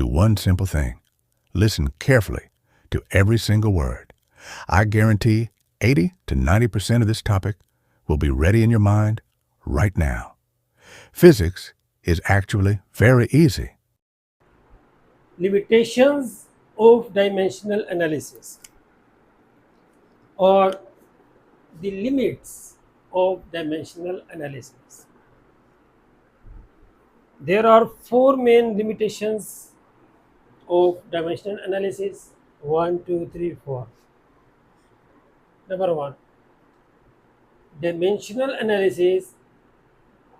do one simple thing. Listen carefully to every single word. I guarantee 80 to 90% of this topic will be ready in your mind right now. Physics is actually very easy. Limitations of dimensional analysis, or the limits of dimensional analysis. There are four main limitations of dimensional analysis. 1, 2, 3, 4. Number 1, dimensional analysis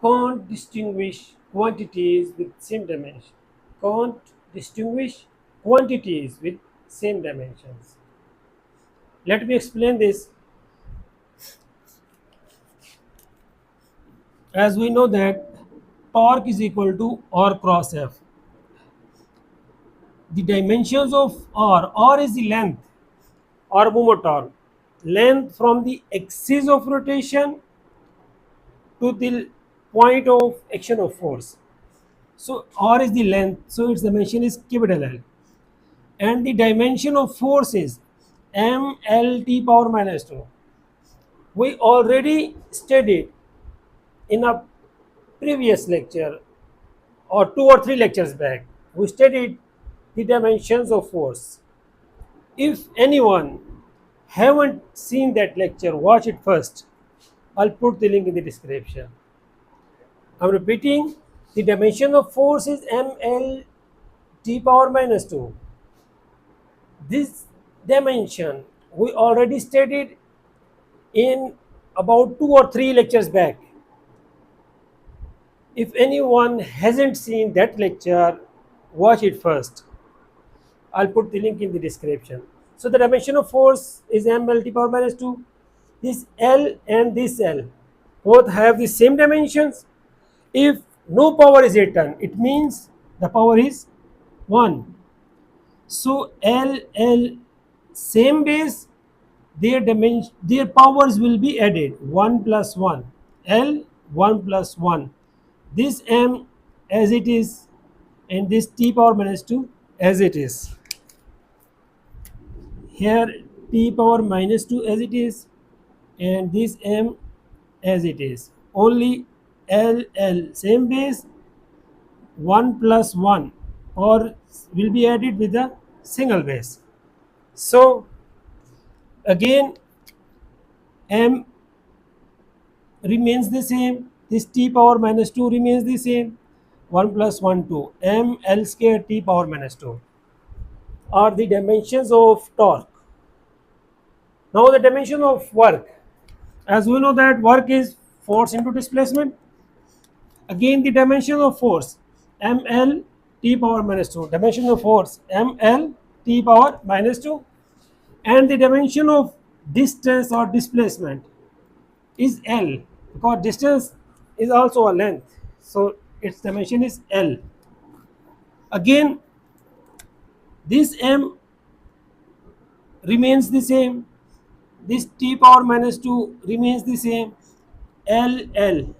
can't distinguish quantities with same dimension. Can't distinguish quantities with same dimensions. Let me explain this. As we know that torque is equal to R cross F. The dimensions of R is the length or moment torque, length from the axis of rotation to the point of action of force. So R is the length, so its dimension is capital L. And the dimension of force is mlt power minus 2. We already studied in a previous lecture or 2 or 3 lectures back. We studied the dimensions of force. If anyone haven't seen that lecture, watch it first. I'll put the link in the description. I'm repeating, the dimension of force is ml t power minus 2. This dimension we already studied in about 2 or 3 lectures back. If anyone hasn't seen that lecture, watch it first. I'll put the link in the description. So the dimension of force is ml t power minus 2. This L and this L both have the same dimensions. If no power is written, it means the power is 1. So L, same base, their powers will be added. 1 plus 1. L, 1 plus 1. This M as it is, and this t power minus 2 as it is. Here t power minus 2 as it is, and this M as it is. Only L, same base, 1 plus 1, or will be added with a single base. So again, M remains the same, this t power minus 2 remains the same, 1 plus 1, 2, m l square t power minus 2 are the dimensions of torque. Now the dimension of work, as we know that work is force into displacement. Again the dimension of force, ml t power minus 2, dimension of force ml t power minus 2, and the dimension of distance or displacement is L, because distance is also a length, so its dimension is L. Again this M remains the same, this t power minus 2 remains the same, L,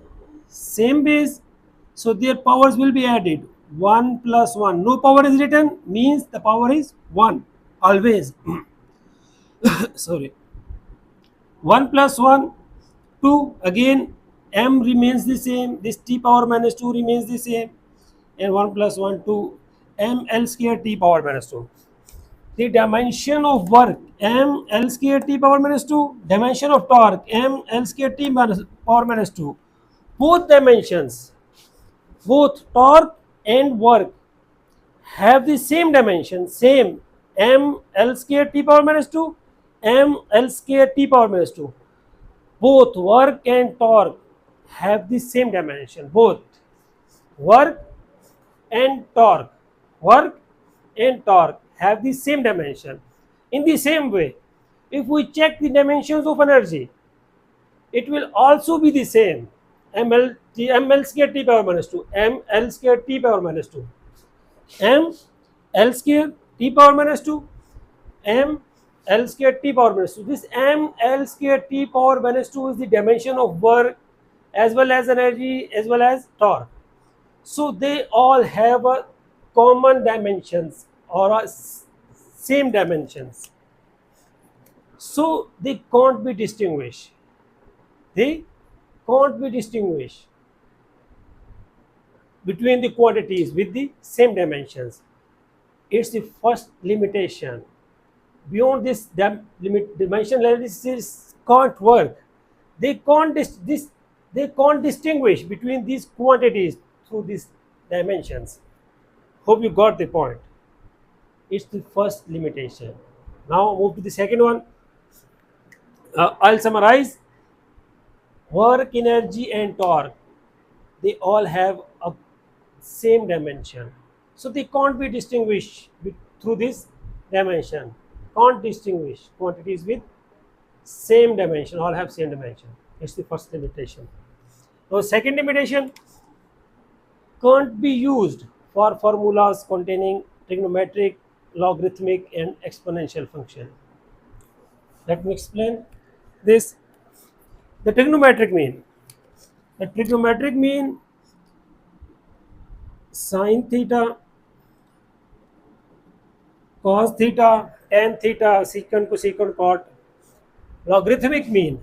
same base, so their powers will be added. 1 plus 1, no power is written, means the power is 1 always. Sorry. 1 plus 1, 2. Again M remains the same, this t power minus 2 remains the same, and 1 plus 1, 2, m l square t power minus 2. The dimension of work m l square t power minus 2, dimension of torque m l square t power minus 2. Both dimensions, both torque and work, have the same dimension, same m l square t power minus 2, m l square t power minus 2. Both work and torque have the same dimension. Both work and torque, have the same dimension. In the same way, if we check the dimensions of energy, it will also be the same. ml square t power minus 2, ml square t power minus 2, m l square t power minus 2, m l square t power minus 2. This m l square t power minus 2 is the dimension of work as well as energy as well as torque. So they all have a common dimensions or same dimensions. So they can't be distinguished. They can't be distinguished between the quantities with the same dimensions. It's the first limitation. Beyond this dimension analysis can't work. They can't they can't distinguish between these quantities through these dimensions. Hope you got the point. It's the first limitation. Now move to the second one. I'll summarize. Work, energy, and torque, they all have a same dimension, so they can't be distinguished through this dimension. Can't distinguish quantities with same dimension, all have same dimension. It's the first limitation. Now second limitation, can't be used for formulas containing trigonometric, logarithmic, and exponential function. Let me explain this. The trigonometric mean. The trigonometric mean sin theta, cos theta, tan theta, secant, cosecant, cot. Logarithmic mean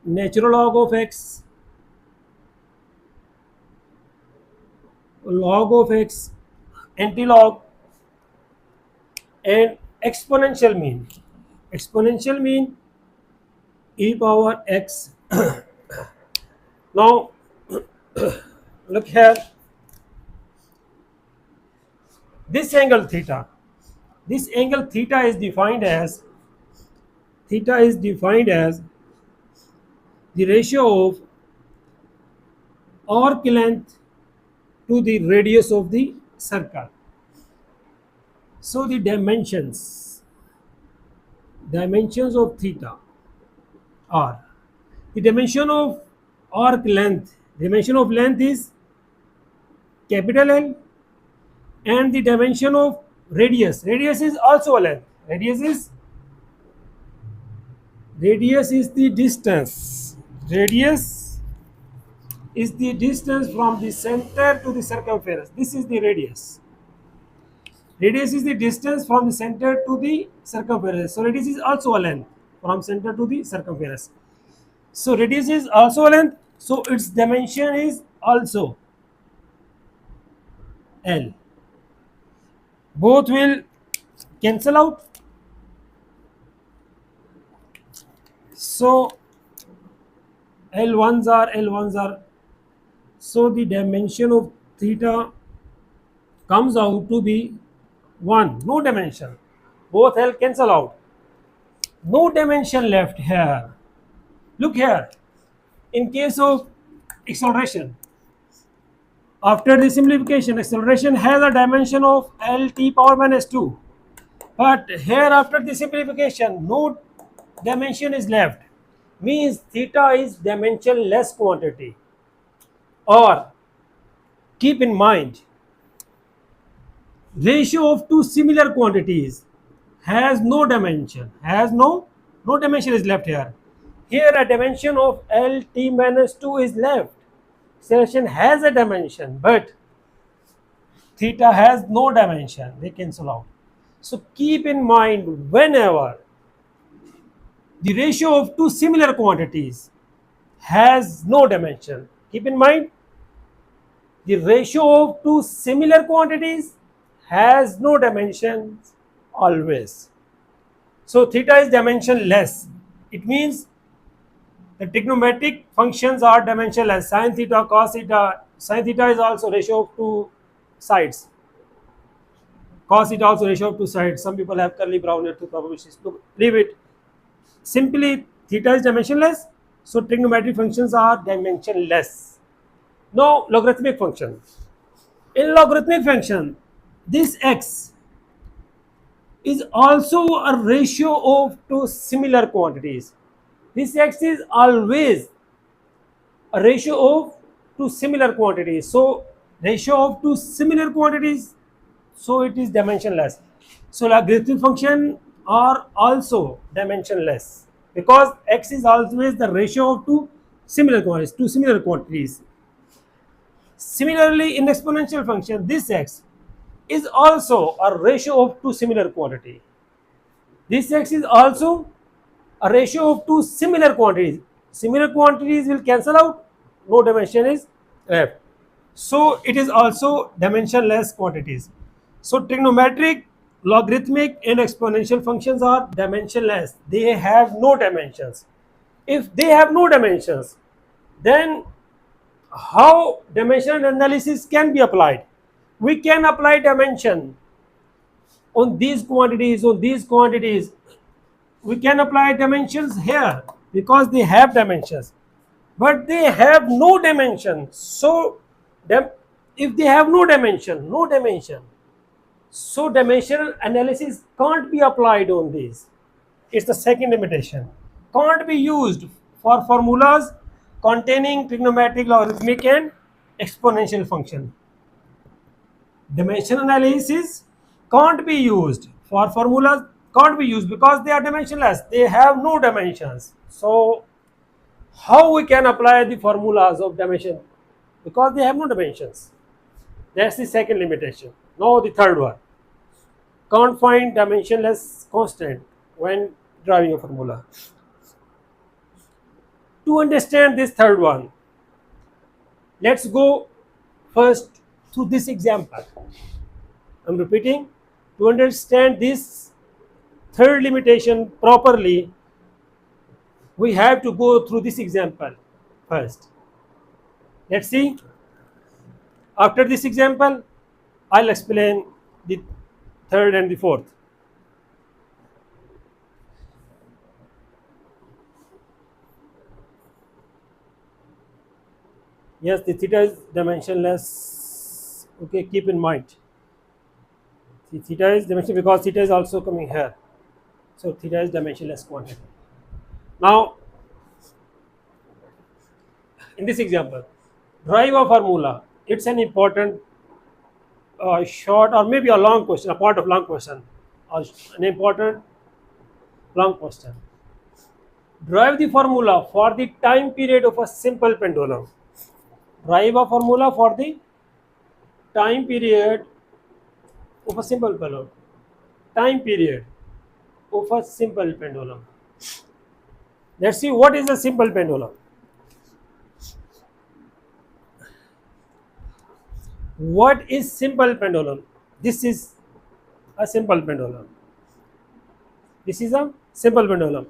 natural log of x, log of x, antilog, and exponential mean. Exponential mean e power x. Now look here. This angle theta. This angle theta is defined as the ratio of arc length to the radius of the circle. So the dimensions of theta are the dimension of arc length. Dimension of length is capital L, and the dimension of radius. Radius is also a length. Radius is the distance. Radius is the distance from the center to the circumference. This is the radius. Radius is the distance from the center to the circumference. So radius is also a length from center to the circumference. So radius is also a length. So its dimension is also L. Both will cancel out. So L1s are. So the dimension of theta comes out to be 1. No dimension. Both L cancel out. No dimension left here. Look here. In case of acceleration, after the simplification, acceleration has a dimension of Lt power minus 2. But here after the simplification, no dimension is left. Means theta is dimensionless quantity. Or keep in mind, ratio of two similar quantities has no dimension. No dimension is left here. Here a dimension of Lt minus 2 is left. Acceleration has a dimension, but theta has no dimension. They cancel out. So keep in mind, whenever the ratio of two similar quantities has no dimension, keep in mind the ratio of two similar quantities has no dimensions always. So theta is dimensionless. It means the trigonometric functions are dimensionless. Sin theta, cos theta. Sin theta is also ratio of two sides. Cos theta also ratio of two sides. Some people have curly brown hair to probabilities. So leave it. Simply theta is dimensionless. So trigonometric functions are dimensionless. Now logarithmic function. In logarithmic function, this x is also a ratio of two similar quantities. This x is always a ratio of two similar quantities. So ratio of two similar quantities, so it is dimensionless. So logarithmic function are also dimensionless because x is always the ratio of two similar quantities. Similarly, in exponential function, this x is also a ratio of two similar quantity. This x is also a ratio of two similar quantities. Similar quantities will cancel out, no dimension is left. So it is also dimensionless quantities. So trigonometric, logarithmic and exponential functions are dimensionless. They have no dimensions. If they have no dimensions, then how dimensional analysis can be applied? We can apply dimension on these quantities. We can apply dimensions here because they have dimensions, but they have no dimension. So if they have no dimension, so dimensional analysis can't be applied on these. It's the second limitation. Can't be used for formulas containing trigonometric, logarithmic and exponential function. Dimension analysis can't be used for formulas, can't be used because they are dimensionless. They have no dimensions. So how we can apply the formulas of dimension? Because they have no dimensions. That's the second limitation. Now the third one. Can't find dimensionless constant when driving a formula. To understand this third one, let's go first to this example. I'm repeating, to understand this third limitation properly, we have to go through this example first. Let's see. After this example, I'll explain the third and the fourth. Yes, the theta is dimensionless. Okay, keep in mind. The theta is dimensionless because theta is also coming here. So theta is dimensionless quantity. Now, in this example, drive a formula. It's an important short or maybe a long question, a part of long question, or an important long question. Drive the formula for the time period of a simple pendulum. Drive a formula for the time period of a simple pendulum. Time period of a simple pendulum. Let's see what is a simple pendulum. What is simple pendulum? This is a simple pendulum. This is a simple pendulum.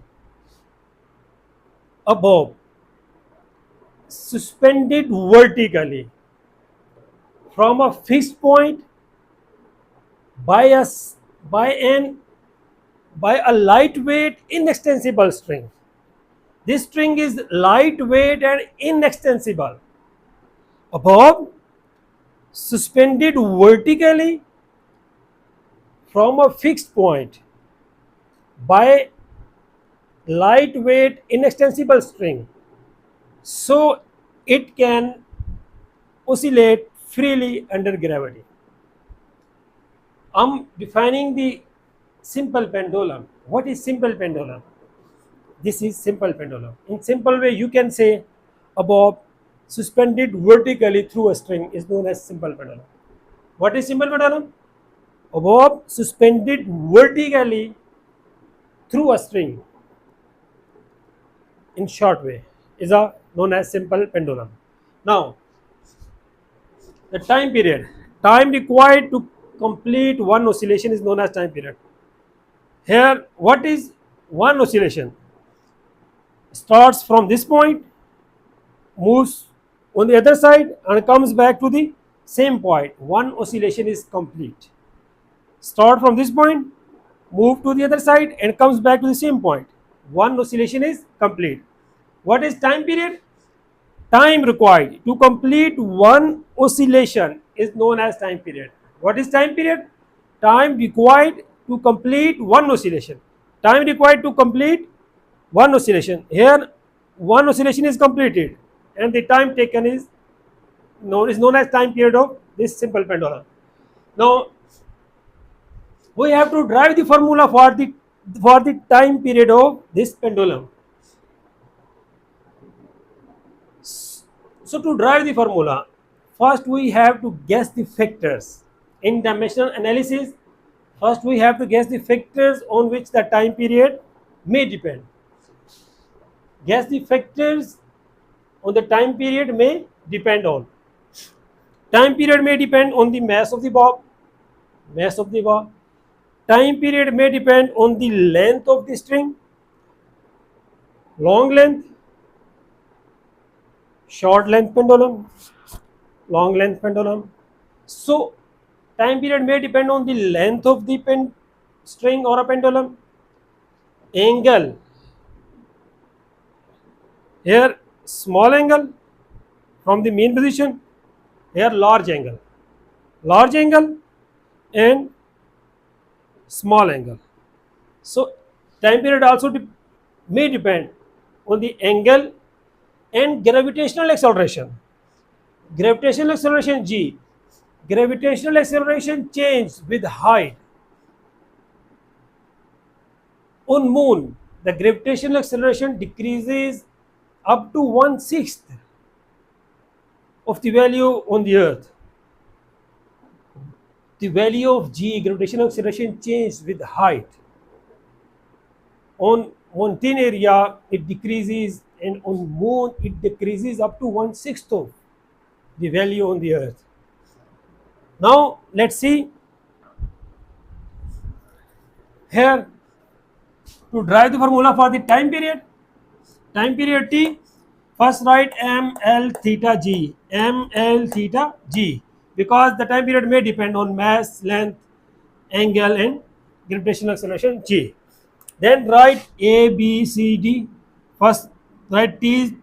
A bob suspended vertically from a fixed point by a lightweight inextensible string. This string is lightweight and inextensible. A bob suspended vertically from a fixed point by lightweight inextensible string, so it can oscillate freely under gravity. I'm defining the simple pendulum. What is simple pendulum? This is simple pendulum. In simple way, you can say a bob suspended vertically through a string is known as simple pendulum. What is simple pendulum? A bob suspended vertically through a string, in short way, is known as simple pendulum. Now, the time period, time required to complete one oscillation is known as time period. Here, what is one oscillation? Starts from this point, moves on the other side and comes back to the same point. One oscillation is complete. Start from this point, move to the other side and comes back to the same point. One oscillation is complete. What is time period? Time required to complete one oscillation is known as time period. What is time period? Time required to complete one oscillation. Time required to complete one oscillation. Here, one oscillation is completed and the time taken is known as time period of this simple pendulum. Now, we have to derive the formula for the time period of this pendulum. So to derive the formula, First we have to guess the factors. In dimensional analysis, first we have to guess the factors on which the time period may depend. Guess the factors on the time period may depend on. Time period may depend on the mass of the bob, mass of the bob. Time period may depend on the length of the string, long length, short length pendulum, long length pendulum. So time period may depend on the length of the string or a pendulum, angle, here small angle from the mean position, here large angle and small angle. So time period also may depend on the angle and gravitational acceleration. Gravitational acceleration g. Gravitational acceleration changes with height. On moon, the gravitational acceleration decreases up to 1/6 of the value on the earth. The value of g, gravitational acceleration, changes with height. On mountain area it decreases, and on moon it decreases up to 1/6 of the value on the earth. Now let's see here, to derive the formula for the time period. Time period t, first write ml theta g, ml theta g, because the time period may depend on mass, length, angle and gravitational acceleration g. Then write a b c d. First write t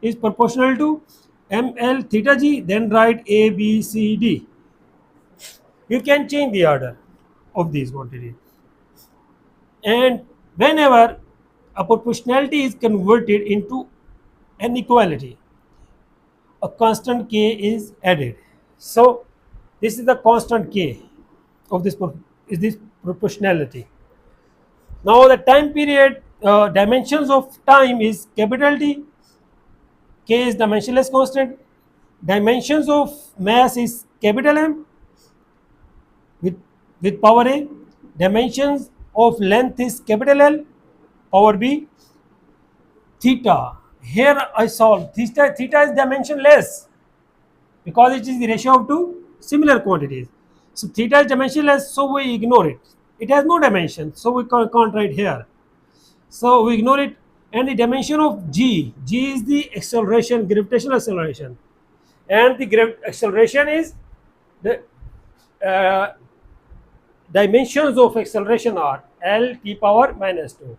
is proportional to ml theta g, then write a b c d. You can change the order of these quantities. And whenever a proportionality is converted into an equality, a constant k is added. So this is the constant k of this proportionality. Now the time period dimensions of time is capital T. K is dimensionless constant. Dimensions of mass is capital M with power A. Dimensions of length is capital L, power B. Theta, here I solve. Theta is dimensionless because it is the ratio of two similar quantities. So theta is dimensionless, so we ignore it. It has no dimension, so we can't write here. So we ignore it. And the dimension of g is the acceleration, gravitational acceleration, and the acceleration is the dimensions of acceleration are L t power minus 2.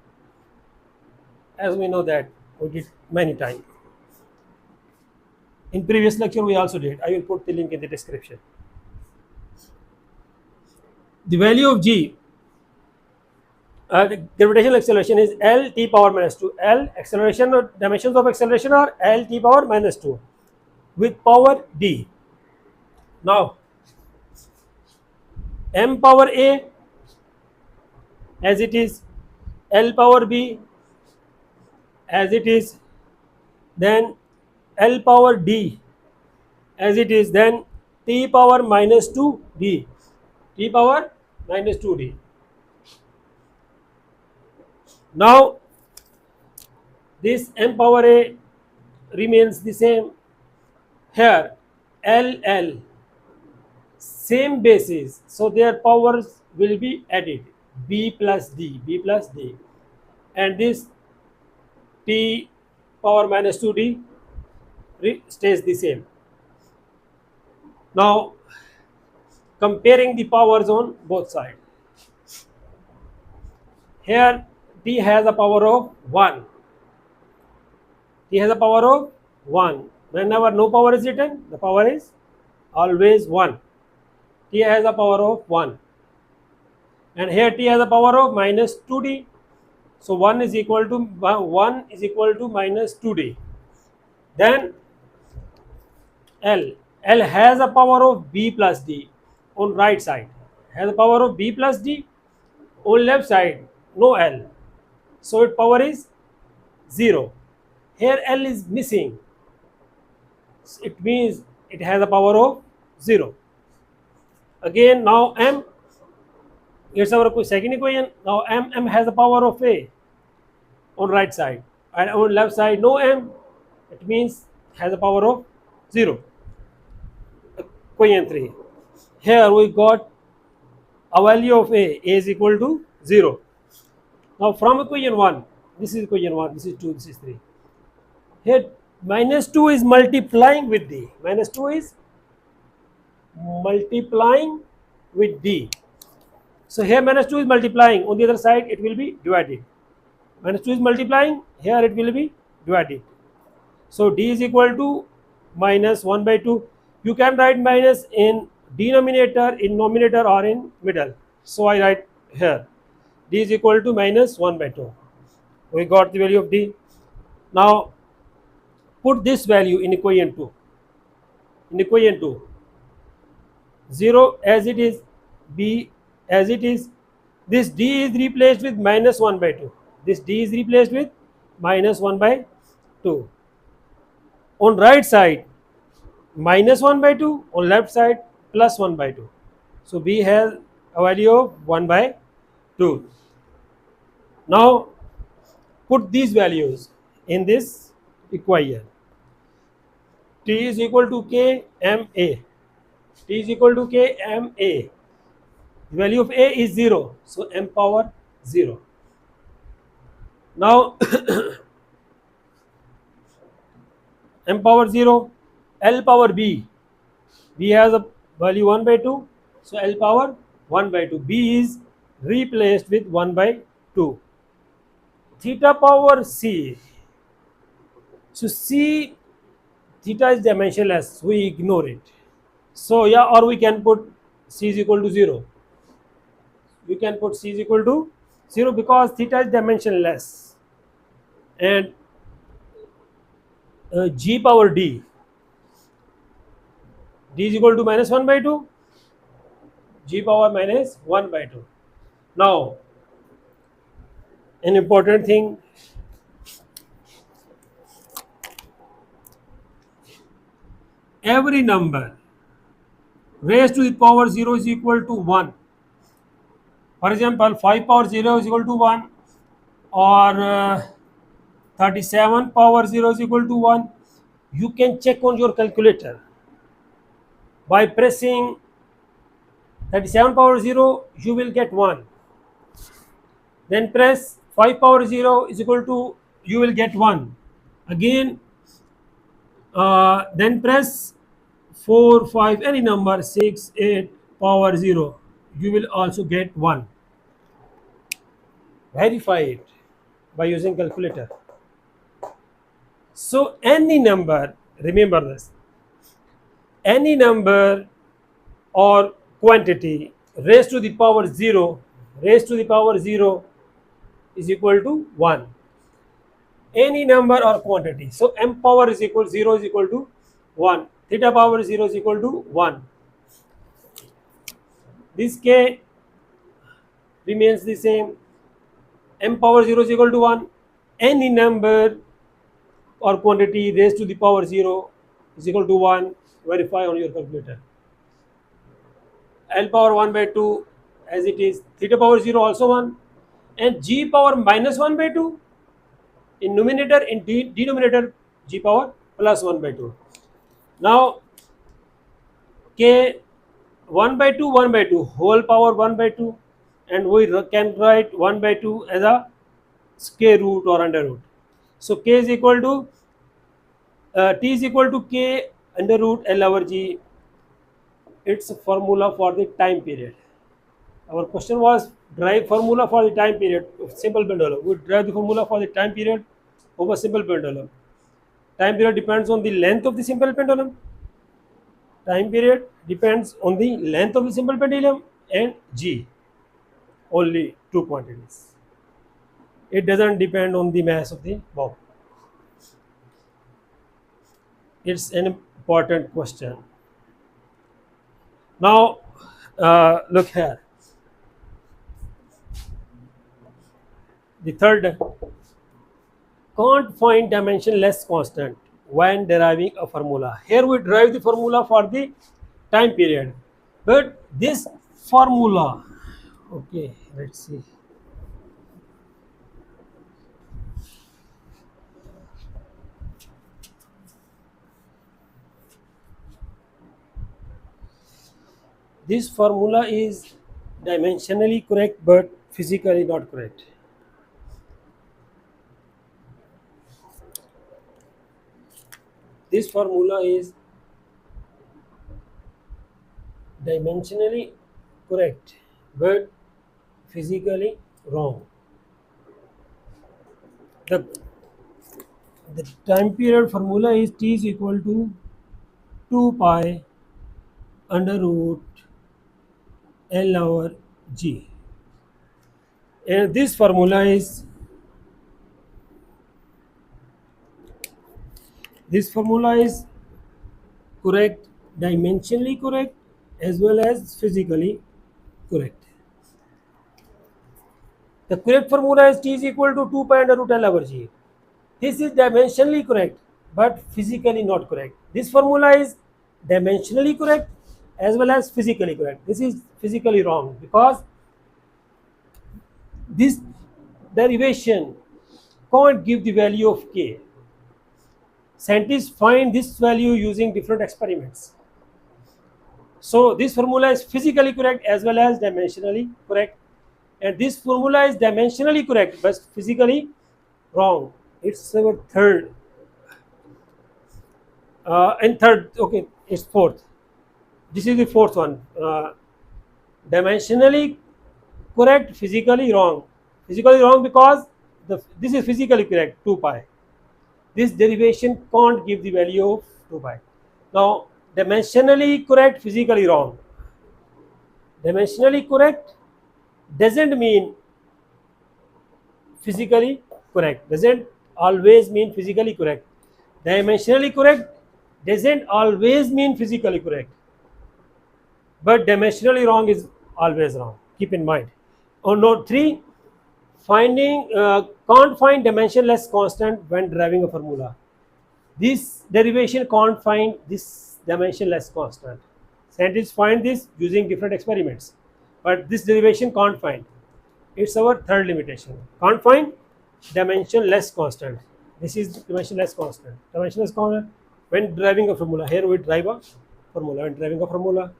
As we know that we did many times. In previous lecture we also did. I will put the link in the description. The value of g, the gravitational acceleration, is L t power minus 2. L acceleration or dimensions of acceleration are L t power minus 2 with power d. Now m power a as it is, L power b as it is, then L power d as it is, then t power minus 2d, t power minus 2d. Now this m power a remains the same. Here L same basis, so their powers will be added, b plus d, and this t power minus 2d stays the same. Now comparing the powers on both sides. Here t has a power of 1. T has a power of 1. Whenever no power is written, the power is always 1. T has a power of 1. And here t has a power of minus 2d. So 1 is equal to minus 2d. Then L has a power of b plus d on right side. Has a power of b plus d. On left side, no L. So its power is 0. Here L is missing. It means it has a power of 0. Again, now m, it's our second equation. Now m has the power of a on right side, and on left side no m, it means has a power of 0. Equation 3. Here we got a value of a is equal to 0. Now from equation 1, this is equation 1, this is 2, this is 3. Here minus 2 is multiplying with d. Minus 2 is multiplying with d. So here minus 2 is multiplying, on the other side it will be divided. Minus 2 is multiplying, here it will be divided. So d is equal to minus 1 by 2. You can write minus in denominator, in numerator, or in middle. So I write here d is equal to minus 1 by 2. We got the value of d. Now put this value in equation 2. In equation 2, 0 as it is, b as it is. This d is replaced with minus 1 by 2. This d is replaced with minus 1 by 2. On right side minus 1 by 2, on left side plus 1 by 2. So b has a value of 1 by 2. Now put these values in this equation. T is equal to k m a. T is equal to k m a. The value of a is 0, so m power 0. Now m power 0, L power b. B has a value 1 by 2, so L power 1 by 2. B is replaced with 1 by 2. Theta power c. So c, theta is dimensionless, we ignore it. So yeah, or we can put c is equal to 0. We can put c is equal to 0 because theta is dimensionless. And g power d. D is equal to minus 1 by 2. G power minus 1 by 2. Now, an important thing. Every number raised to the power 0 is equal to 1. For example, 5 power 0 is equal to 1, or 37 power 0 is equal to 1. You can check on your calculator by pressing 37 power 0, you will get 1. Then press 5 power 0 is equal to, you will get 1. Again, then press 4, 5, any number, 6, 8 power 0, you will also get 1. Verify it by using calculator. So any number, remember this, any number or quantity raised to the power 0, raised to the power 0 is equal to 1. Any number or quantity. So m power is equal 0 is equal to 1. Theta power 0 is equal to 1. This k remains the same. M power 0 is equal to 1. Any number or quantity raised to the power 0 is equal to 1. Verify on your calculator. L power 1 by 2 as it is. Theta power 0 also 1. And g power minus 1 by 2 in numerator, in denominator g power plus 1 by 2. Now k 1 by 2, 1 by 2, whole power 1 by 2, and we can write 1 by 2 as a square root or under root. So k is equal to t is equal to k under root L over g. It's a formula for the time period. Our question was derive formula for the time period of simple pendulum. We derive the formula for the time period of a simple pendulum. Time period depends on the length of the simple pendulum. Time period depends on the length of the simple pendulum and g. Only two quantities. It doesn't depend on the mass of the bomb. It's an important question. Now, look here. The third, can't find dimensionless constant. when deriving a formula. Here we derive the formula for the time period, but this formula, okay, let's see. This formula is dimensionally correct but physically not correct. This formula is dimensionally correct but physically wrong. The, the time period formula is T is equal to 2 pi under root L over G. And this formula is correct, dimensionally correct as well as physically correct. The correct formula is T is equal to 2 pi under root L over G. This is dimensionally correct but physically not correct. This formula is dimensionally correct as well as physically correct. This is physically wrong because this derivation can't give the value of k. Scientists find this value using different experiments. So this formula is physically correct as well as dimensionally correct, and this formula is dimensionally correct but physically wrong. It's our third. And third, okay, it's fourth. This is the fourth one. Dimensionally correct, physically wrong. Physically wrong because this is physically correct, 2 pi. This derivation can't give the value of 2 pi. Now, dimensionally correct, physically wrong. Dimensionally correct doesn't mean physically correct, doesn't always mean physically correct. Dimensionally correct doesn't always mean physically correct, but dimensionally wrong is always wrong. Keep in mind. On note 3, can't find dimensionless constant when deriving a formula. This derivation can't find this dimensionless constant. Scientists find this using different experiments, but this derivation can't find. It's our third limitation. Can't find dimensionless constant. This is dimensionless constant. Dimensionless constant when deriving a formula. Here we derive a formula. When deriving a formula.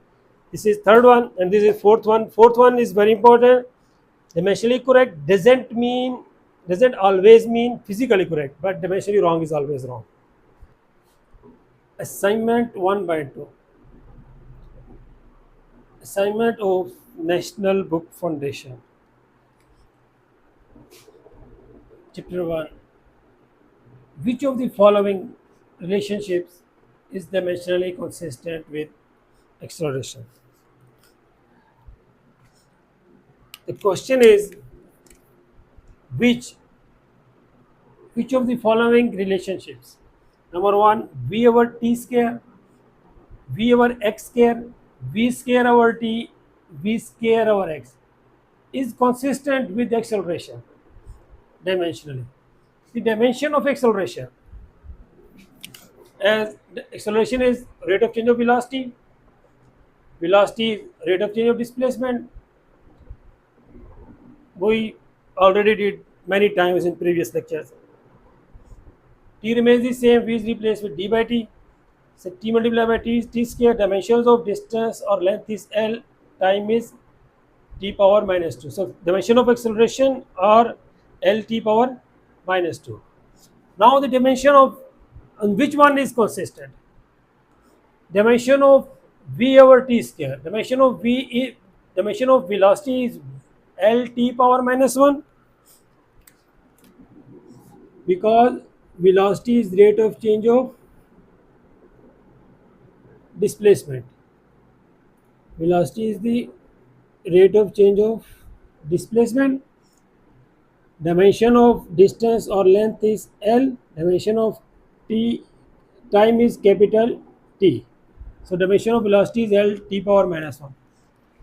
This is third one, and this is fourth one. Fourth one is very important. Dimensionally correct doesn't always mean physically correct, but dimensionally wrong is always wrong. Assignment 1 by 2. Assignment of National Book Foundation. Chapter 1. Which of the following relationships is dimensionally consistent with acceleration? The question is which of the following relationships? Number 1, v over t square, v over x square, v square over t, v square over x is consistent with acceleration dimensionally. The dimension of acceleration, as the acceleration is rate of change of velocity, velocity is rate of change of displacement. We already did many times in previous lectures. T remains the same, v is replaced with d by t. So t multiplied by t is t square, dimensions of distance or length is L, time is t power minus 2. So dimension of acceleration are L t power minus 2. Now the dimension of which one is consistent? Dimension of v over t square. Dimension of velocity is L t power minus 1 because velocity is rate of change of displacement. Velocity is the rate of change of displacement. Dimension of distance or length is L. Dimension of t time is capital T. So dimension of velocity is L t power minus 1.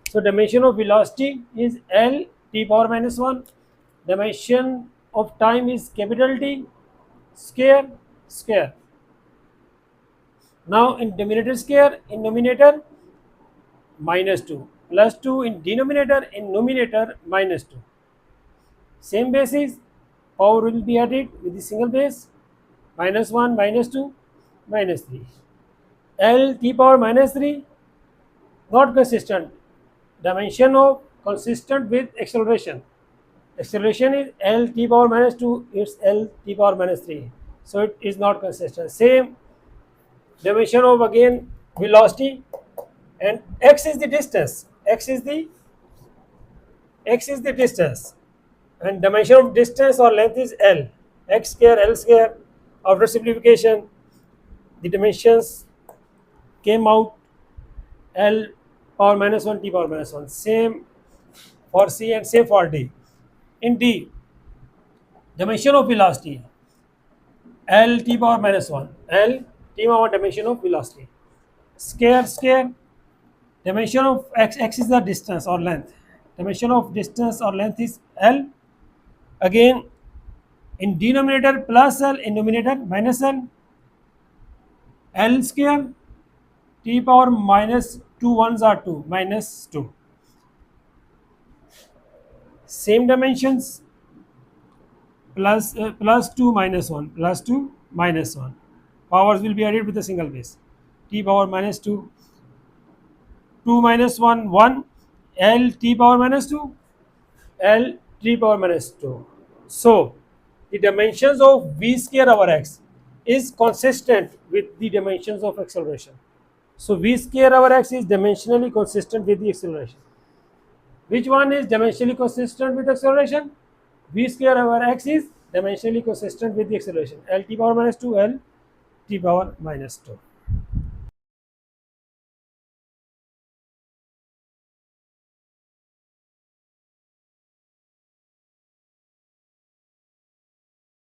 So dimension of velocity is L t power minus 1. Dimension of time is capital T square. Now in denominator square, in numerator minus 2, plus 2 in denominator, in numerator minus 2. Same basis, power will be added with the single base, minus 1, minus 2, minus 3. L t power minus 3, not consistent. Dimension of consistent with acceleration. Acceleration is L t power minus 2, it's L t power minus 3. So it is not consistent. Same dimension of again velocity, and x is the distance. X is the distance, and dimension of distance or length is L. X square, L square. After simplification, the dimensions came out L power minus 1, t power minus 1. Same for C and same for D. In D, dimension of velocity L t power minus 1. L t power dimension of velocity. Square, dimension of x is the distance or length. Dimension of distance or length is L. Again, in denominator plus L, in numerator minus L. L square, t power minus 2 ones are 2, minus 2. Same dimensions, plus 2 minus 1, plus 2 minus 1. Powers will be added with a single base. T power minus 2, 2 minus 1, 1. L t power minus 2, L t power minus 2. So, the dimensions of v square over x is consistent with the dimensions of acceleration. So, v square over x is dimensionally consistent with the acceleration. Which one is dimensionally consistent with acceleration? V square over x is dimensionally consistent with the acceleration. L t power minus 2, L t power minus 2.